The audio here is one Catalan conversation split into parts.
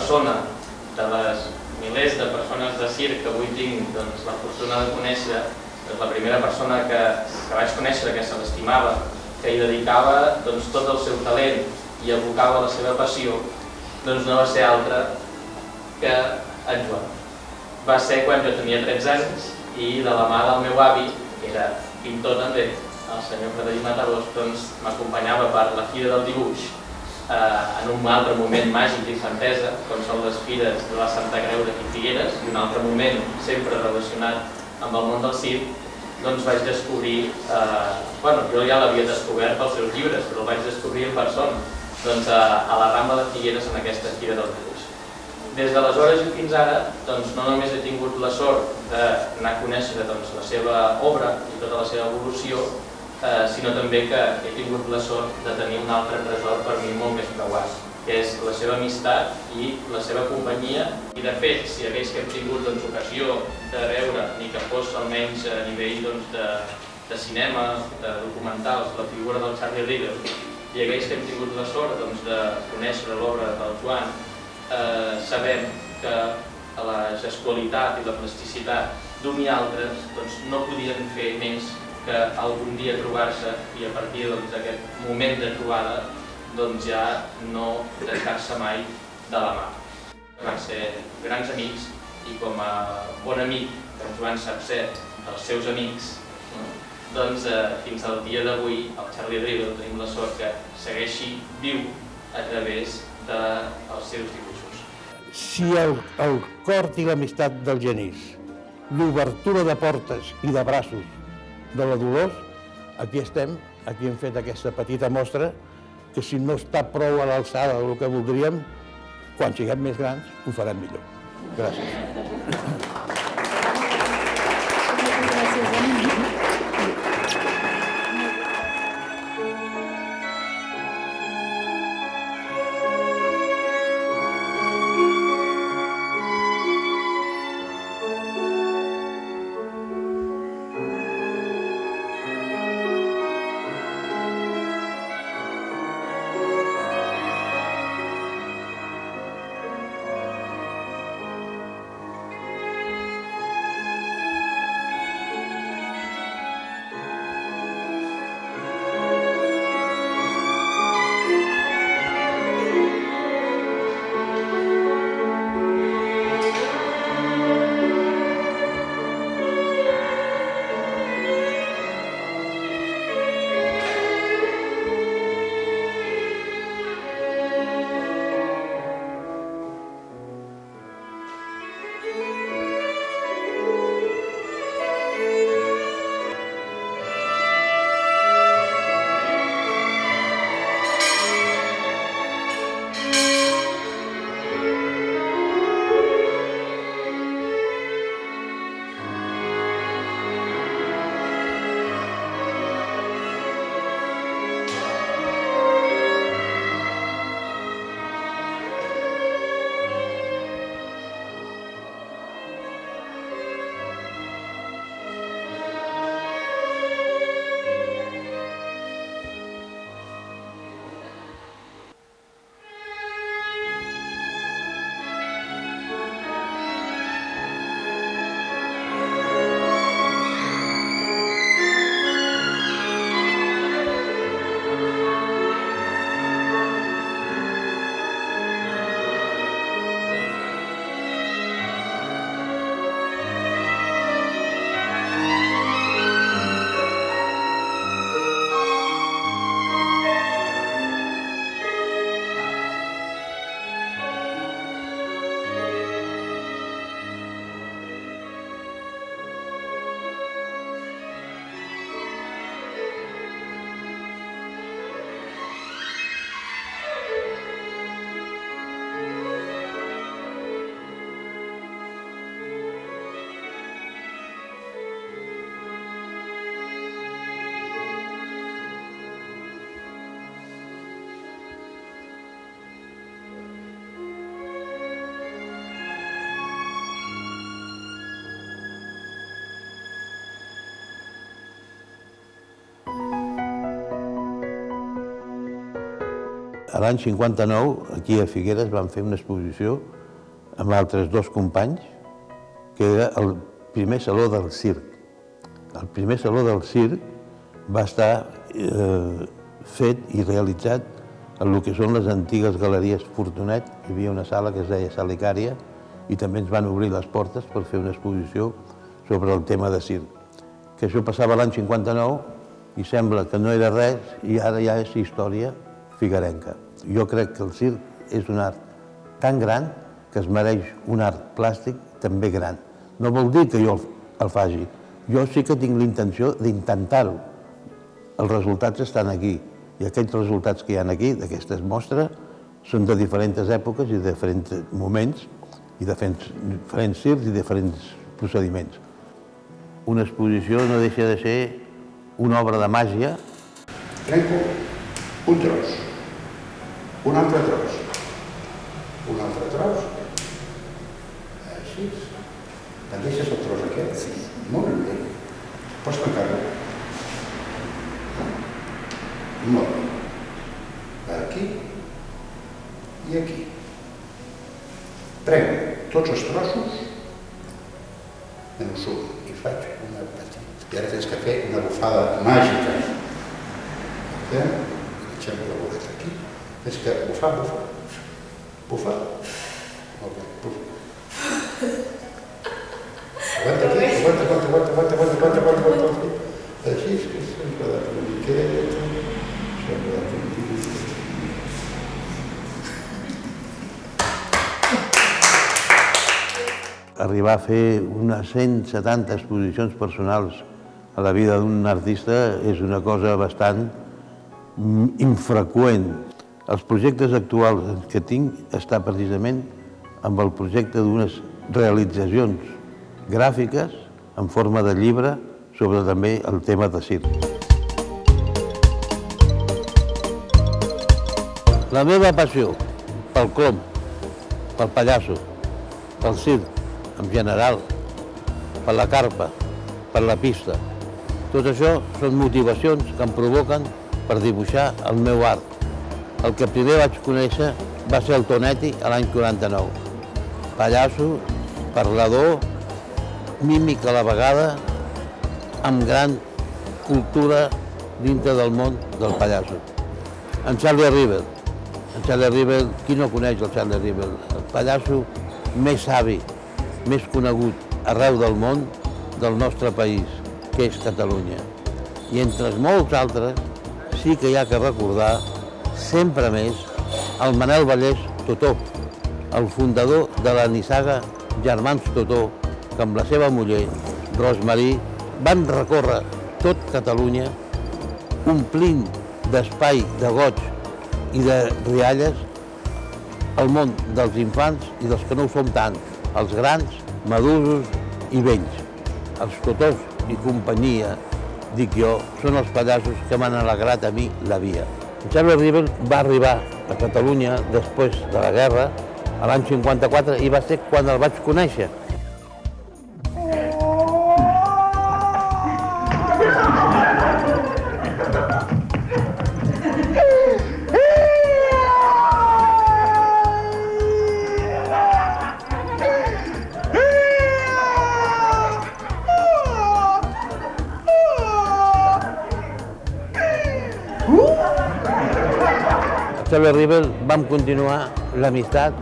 persona, de les milers de persones de circ que avui tinc la fortuna de conèixer, la primera persona que vaig conèixer, que se l'estimava, que hi dedicava tot el seu talent i abocava la seva passió, no va ser altre que en Joan. Va ser quan jo tenia 13 anys i de la mà del meu avi, que era pintor també, el senyor Frederic Matarós, m'acompanyava per la Fira del Dibuix en un altre moment màgic d'infantesa, com són les fires de la Santa Creu d'aquí Figueres, i un altre moment sempre relacionat amb el món del circ, vaig descobrir, jo ja l'havia descobert pels seus llibres, però el vaig descobrir en persona, a la Rambla de Figueres en aquesta Fira del Dibuix. Des d'aleshores i fins ara, no només he tingut la sort d'anar a conèixer la seva obra i tota la seva evolució, sinó també que he tingut la sort de tenir un altre tresor per mi molt més preuat, que és la seva amistat i la seva companyia. I de fet, si hagués que hem tingut ocasió de veure, ni que fos almenys a nivell de cinema, de documentals, la figura del Charlie Riddle, i hagués que hem tingut la sort de conèixer l'obra del Joan, sabem que la gestualitat i la plasticitat d'un i altres no podien fer més que algun dia trobar-se i a partir d'aquest moment de trobada ja no deixar-se mai de la mà. Van ser grans amics i com a bon amic que en Joan sap ser dels seus amics, fins al dia d'avui el Charlie Riddle tenim la sort que segueixi viu a través dels seus dibuixos. Si el cor i l'amistat del Genís, l'obertura de portes i de braços de la Dolors, aquí estem, aquí hem fet aquesta petita mostra, que si no està prou a l'alçada del que voldríem, quan siguem més grans ho farem millor. Gràcies. L'any 59, aquí a Figueres, vam fer una exposició amb altres dos companys, que era el primer saló del circ. El primer saló del circ va estar fet i realitzat en el que són les antigues galeries Fortunet. Hi havia una sala que es deia Sala Icària i també ens van obrir les portes per fer una exposició sobre el tema de circ. Que això passava l'any 59 i sembla que no era res i ara ja és història figuerenca. Jo crec que el circ és un art tan gran que es mereix un art plàstic també gran. No vol dir que jo el faci. Jo sí que tinc la intenció d'intentar-ho. Els resultats estan aquí i aquests resultats que hi ha aquí, d'aquestes mostres, són de diferents èpoques i de diferents moments i de diferents circs i diferents procediments. Una exposició no deixa de ser una obra de màgia. Trenco un tros, un altre tros, un altre tros, així. Te'n deixes el tros aquest? Sí. Molt bé. Pots tancar-lo. Molt bé. Aquí i aquí. Prenc tots els trossos, me'n surt i faig una petita. I ara tens que fer una bufada màgica. Deixem la boleta aquí. Tens que bufar, bufar. Bufar. Molt bé, bufar. Aguanta aquí, aguanta. Així és que s'ha quedat una miqueta. S'ha quedat una miqueta. Arribar a fer unes 170 exposicions personals a la vida d'un artista és una cosa bastant infreqüent. Els projectes actuals que tinc està precisament amb el projecte d'unes realitzacions gràfiques en forma de llibre sobre també el tema de circ. La meva passió pel clom, pel pallasso, pel circ en general, per la carpa, per la pista. Tot això són motivacions que em provoquen per dibuixar el meu art. El que primer vaig conèixer va ser el Tonetti l'any 49. Pallasso, parlador, mímic a la vegada, amb gran cultura dintre del món del pallasso. En Charlie River. En Charlie River, qui no coneix el Charlie River? El pallasso més savi, més conegut arreu del món del nostre país, que és Catalunya. I entre molts altres sí que hi ha que recordar sempre més el Manel Vallès Totó, el fundador de la nissaga Germans Totó, que amb la seva muller, Rosmarí, van recórrer tot Catalunya omplint d'espai, de goig i de rialles el món dels infants i dels que no ho som tant, els grans, maduros i vells. Els Totós i companyia, dic jo, són els pallassos que m'han alegrat a mi la vida. En Charlie River va arribar a Catalunya després de la guerra, a l'any 54, i va ser quan el vaig conèixer. Charlie River vam continuar l'amistat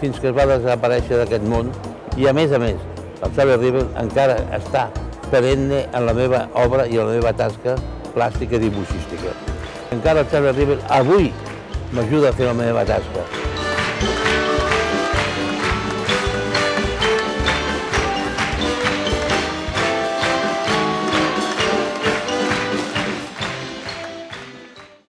fins que es va desaparèixer d'aquest món i a més, el Charlie River encara està perenne en la meva obra i en la meva tasca plàstica i dibuixística. Encara el Charlie River avui m'ajuda a fer la meva tasca.